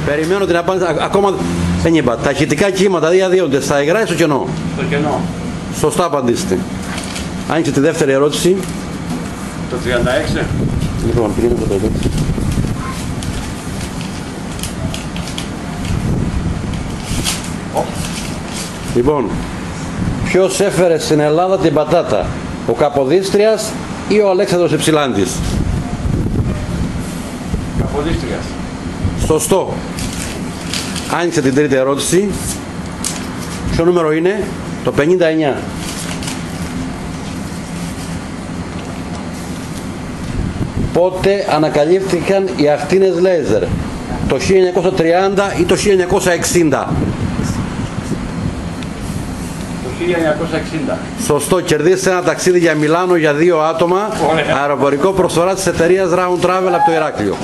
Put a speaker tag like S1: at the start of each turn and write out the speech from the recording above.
S1: Περιμένω την απάντηση. Ακόμα δεν είπα. Τα ηχητικά κύματα διαδύονται στα υγρά ή στο κενό.
S2: Στο κενό.
S1: Σωστά απαντήσετε. Άνοιξε τη δεύτερη ερώτηση.
S2: Το 36.
S1: Λοιπόν, πήγαινε το 36. Λοιπόν, ποιος έφερε στην Ελλάδα την πατάτα, ο Καποδίστριας ή ο Αλέξανδρος Υψηλάντης?
S2: Καποδίστριας.
S1: Σωστό. Άνοιξε την τρίτη ερώτηση. Ποιο νούμερο είναι? Το 59. Πότε ανακαλύφθηκαν οι ακτίνες λέιζερ? Το 1930 ή το 1960?
S2: Το 1960.
S1: Σωστό. Κερδίσετε ένα ταξίδι για Μιλάνο για 2 άτομα.
S2: Ωραία.
S1: Αεροπορικό προσφορά της εταιρείας Round Travel από το Ηράκλειο.